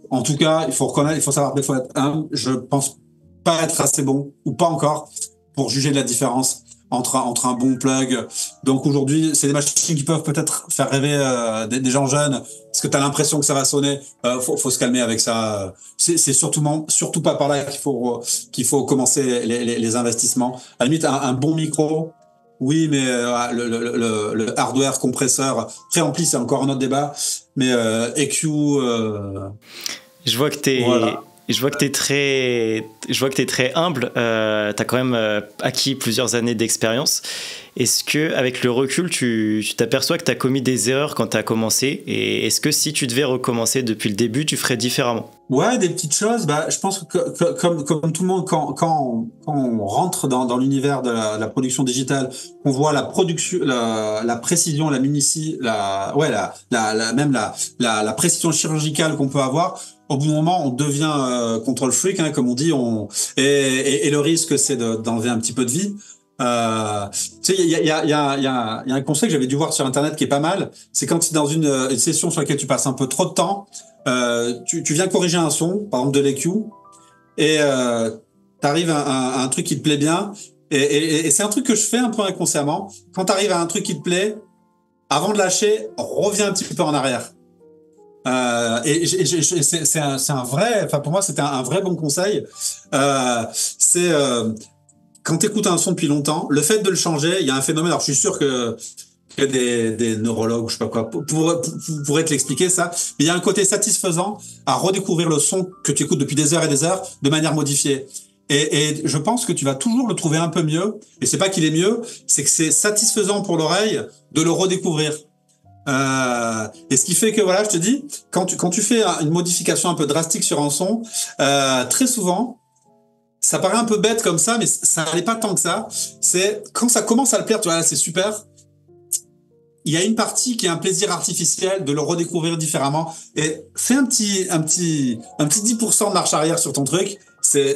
en tout cas, il faut savoir, il faut être humble. Je pense pas être assez bon, ou pas encore, pour juger de la différence entre un bon plug. Donc aujourd'hui, c'est des machines qui peuvent peut-être faire rêver des gens jeunes, parce que tu as l'impression que ça va sonner. Faut se calmer avec ça. C'est surtout pas par là qu'il faut commencer les investissements. À la limite, un bon micro, oui, mais le hardware, compresseur, préampli, c'est encore un autre débat. Mais EQ... Je vois que t'es très humble. T'as quand même acquis plusieurs années d'expérience. Est-ce que, avec le recul, tu t'aperçois que t'as commis des erreurs quand t'as commencé, et est-ce que si tu devais recommencer depuis le début, tu ferais différemment? Ouais, des petites choses. Je pense que comme tout le monde, quand on rentre dans l'univers de la production digitale, on voit la production, la précision, la minutie, la précision chirurgicale qu'on peut avoir. Au bout d'un moment, on devient control freak, hein, comme on dit. Et le risque, c'est d'enlever un petit peu de vie. Tu sais, il y a un conseil que j'avais dû voir sur Internet qui est pas mal. C'est quand tu es dans une session sur laquelle tu passes un peu trop de temps, tu viens corriger un son, par exemple de l'EQ, et t'arrives à un truc qui te plaît bien. Et c'est un truc que je fais un peu inconsciemment. Quand t'arrives à un truc qui te plaît, avant de lâcher, reviens un petit peu en arrière. C'est un vrai, enfin pour moi c'était un vrai bon conseil. Quand t'écoutes un son depuis longtemps, le fait de le changer, il y a un phénomène. Alors je suis sûr que des neurologues, je sais pas quoi, pourraient te l'expliquer ça. Mais il y a un côté satisfaisant à redécouvrir le son que tu écoutes depuis des heures et des heures de manière modifiée. Et je pense que tu vas toujours le trouver un peu mieux. Et c'est pas qu'il est mieux, c'est que c'est satisfaisant pour l'oreille de le redécouvrir. Et ce qui fait que voilà, je te dis, quand tu fais une modification un peu drastique sur un son, très souvent, ça paraît un peu bête comme ça, mais ça n'est pas tant que ça. C'est quand ça commence à le plaire, tu vois, là, c'est super. Il y a une partie qui est un plaisir artificiel de le redécouvrir différemment. Et fais un petit 10% de marche arrière sur ton truc. C'est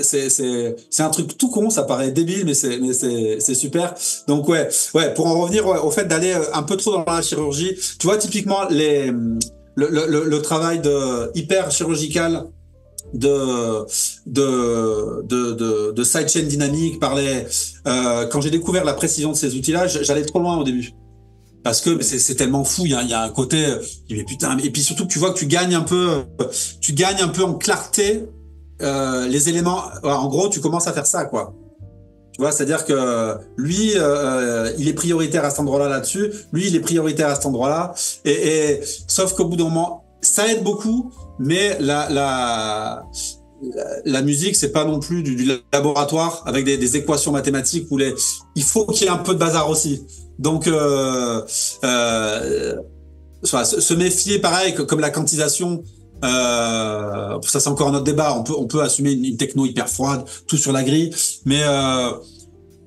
un truc tout con, ça paraît débile, mais c'est super. Donc ouais, pour en revenir au fait d'aller un peu trop dans la chirurgie, tu vois, typiquement le travail de hyper chirurgical de sidechain dynamique quand j'ai découvert la précision de ces outils-là, j'allais trop loin au début. Parce que c'est tellement fou, il y a un côté, mais putain, et puis surtout que tu vois que tu gagnes un peu en clarté, les éléments. En gros, tu commences à faire ça, quoi. Tu vois, c'est-à-dire que lui, il est prioritaire à cet endroit-là là-dessus, lui, il est prioritaire à cet endroit-là, et sauf qu'au bout d'un moment, ça aide beaucoup, mais la musique, c'est pas non plus du laboratoire avec des équations mathématiques où il faut qu'il y ait un peu de bazar aussi. Donc, se méfier, pareil, comme la quantisation. Ça, c'est encore un autre débat. On peut assumer une techno hyper froide, tout sur la grille, mais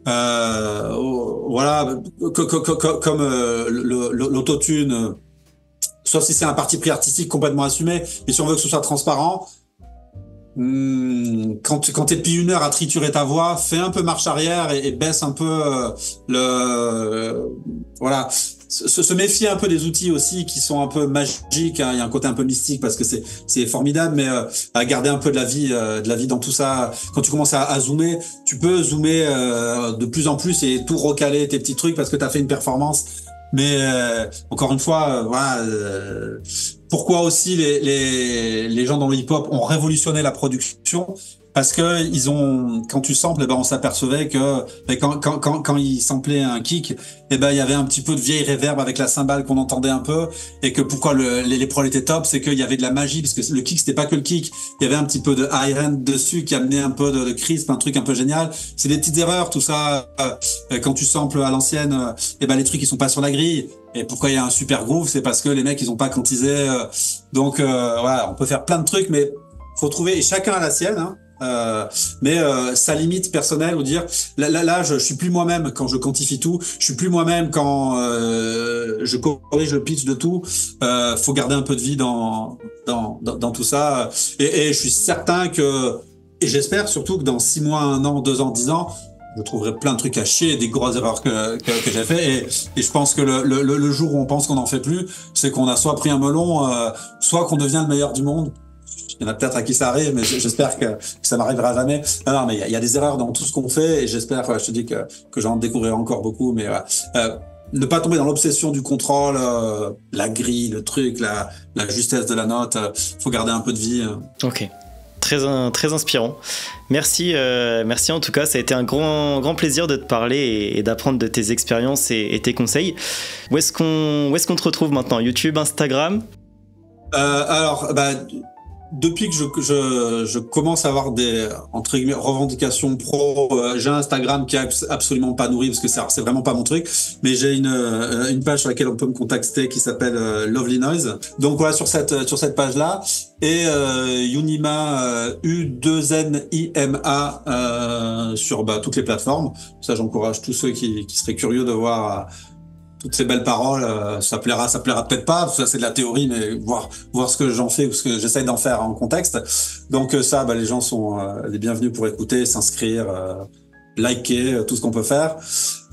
voilà, comme l'autotune, sauf si c'est un parti pris artistique complètement assumé. Et si on veut que ce soit transparent, quand t'es depuis 1 heure à triturer ta voix, fais un peu marche arrière et baisse un peu voilà. Se méfier un peu des outils aussi qui sont un peu magiques, hein. Il y a un côté un peu mystique parce que c'est formidable, mais à garder un peu de la vie dans tout ça. Quand tu commences à zoomer, tu peux zoomer de plus en plus et tout recaler tes petits trucs parce que t'as fait une performance. Mais encore une fois, voilà. Pourquoi aussi les gens dans le hip-hop ont révolutionné la production? Parce que ils ont, quand tu samples, on s'apercevait que quand ils samplaient un kick, il y avait un petit peu de vieille reverb avec la cymbale qu'on entendait un peu, et que pourquoi les prods étaient top, c'est qu'il y avait de la magie, parce que le kick c'était pas que le kick, il y avait un petit peu de high-end dessus qui amenait un peu de crisp, un truc un peu génial. C'est des petites erreurs, tout ça. Quand tu samples à l'ancienne, les trucs ils sont pas sur la grille. Et pourquoi il y a un super groove, c'est parce que les mecs ils ont pas quantisé. Donc voilà, on peut faire plein de trucs, mais faut trouver, et chacun a la sienne, hein. Mais sa limite personnelle, ou dire là je suis plus moi-même quand je quantifie tout, je suis plus moi-même quand je corrige le pitch de tout. Faut garder un peu de vie dans tout ça, et je suis certain que, et j'espère surtout que dans 6 mois, 1 an, 2 ans, 10 ans, je trouverai plein de trucs à chier, des grosses erreurs que j'ai fait, et je pense que le jour où on pense qu'on n'en fait plus, c'est qu'on a soit pris un melon, soit qu'on devient le meilleur du monde. Il y en a peut-être à qui ça arrive, mais j'espère que ça m'arrivera jamais. Non, mais il y a des erreurs dans tout ce qu'on fait, et j'espère, je te dis que j'en découvrirai encore beaucoup, mais voilà. Ne pas tomber dans l'obsession du contrôle, la grille, le truc, la justesse de la note. Faut garder un peu de vie. Ok. Très inspirant. Merci en tout cas, ça a été un grand plaisir de te parler et d'apprendre de tes expériences et tes conseils. Où est-ce qu'on te retrouve maintenant? YouTube, Instagram? Alors, depuis que je commence à avoir des, entre guillemets, revendications pro, j'ai un Instagram qui est absolument pas nourri, parce que c'est vraiment pas mon truc, mais j'ai une page sur laquelle on peut me contacter qui s'appelle Lovely Noise. Donc voilà, sur cette page-là, et Unima, U2NIMA, sur voir toutes les plateformes. Ça, j'encourage tous ceux qui seraient curieux de voir toutes ces belles paroles. Ça plaira peut-être pas, parce que ça c'est de la théorie, mais voir ce que j'en fais, ou ce que j'essaye d'en faire en contexte. Donc ça, les gens sont les bienvenus pour écouter, s'inscrire, liker, tout ce qu'on peut faire.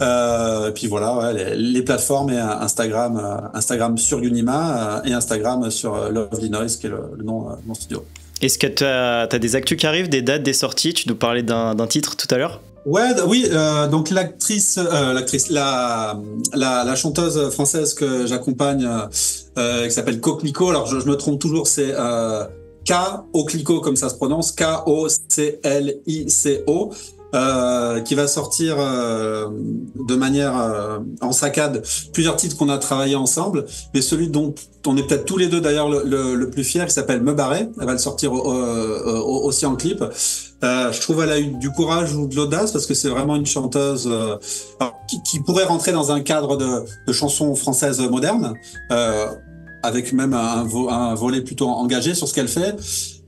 Et puis voilà, ouais, les plateformes, et Instagram sur Unima, et Instagram sur Lovely Noise, qui est le nom de mon studio. Est-ce que t'as des actus qui arrivent, des dates, des sorties? Tu nous parlais d'un titre tout à l'heure. Ouais, oui, donc la chanteuse française que j'accompagne, qui s'appelle Coquelicot. Alors je me trompe toujours, c'est K-O-Clico, comme ça se prononce, K-O-C-L-I-C-O. Qui va sortir de manière en saccade plusieurs titres qu'on a travaillé ensemble, mais celui dont on est peut-être tous les deux d'ailleurs le plus fier, il s'appelle Me Barrer. Elle va le sortir aussi en clip. Je trouve qu'elle a eu du courage ou de l'audace, parce que c'est vraiment une chanteuse qui pourrait rentrer dans un cadre de chansons françaises modernes, avec même un volet plutôt engagé sur ce qu'elle fait.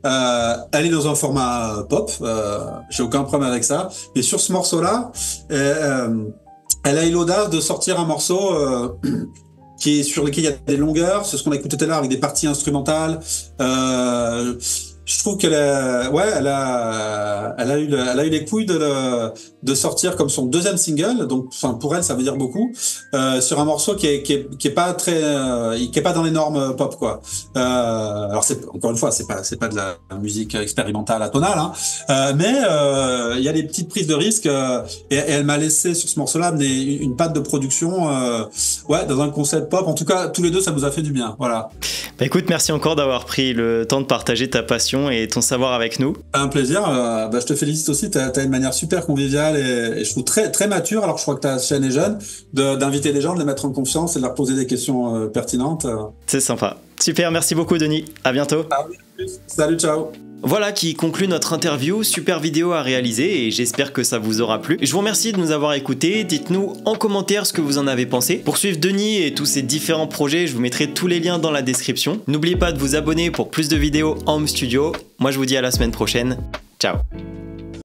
Elle est dans un format pop, j'ai aucun problème avec ça. Et sur ce morceau-là, elle a eu l'audace de sortir un morceau sur lequel il y a des longueurs, c'est ce qu'on a écouté tout à l'heure, avec des parties instrumentales. Je trouve qu'elle a eu les couilles de sortir comme son deuxième single, donc enfin pour elle ça veut dire beaucoup, sur un morceau qui est pas dans les normes pop, quoi. Alors encore une fois, c'est pas de la musique expérimentale atonale, hein, mais il y a des petites prises de risque, et elle m'a laissé sur ce morceau-là une patte de production, dans un concept pop. En tout cas, tous les deux, ça nous a fait du bien. Voilà. Écoute, merci encore d'avoir pris le temps de partager ta passion et ton savoir avec nous. Un plaisir. Je te félicite aussi. T'as une manière super conviviale, et je trouve très très mature. Alors je crois que ta chaîne est jeune, d'inviter les gens, de les mettre en confiance et de leur poser des questions pertinentes. C'est sympa. Super, merci beaucoup Denis. À bientôt. Salut, ciao. Voilà qui conclut notre interview, super vidéo à réaliser, et j'espère que ça vous aura plu. Je vous remercie de nous avoir écoutés, dites-nous en commentaire ce que vous en avez pensé. Pour suivre Denis et tous ses différents projets, je vous mettrai tous les liens dans la description. N'oubliez pas de vous abonner pour plus de vidéos en home studio. Moi je vous dis à la semaine prochaine, ciao.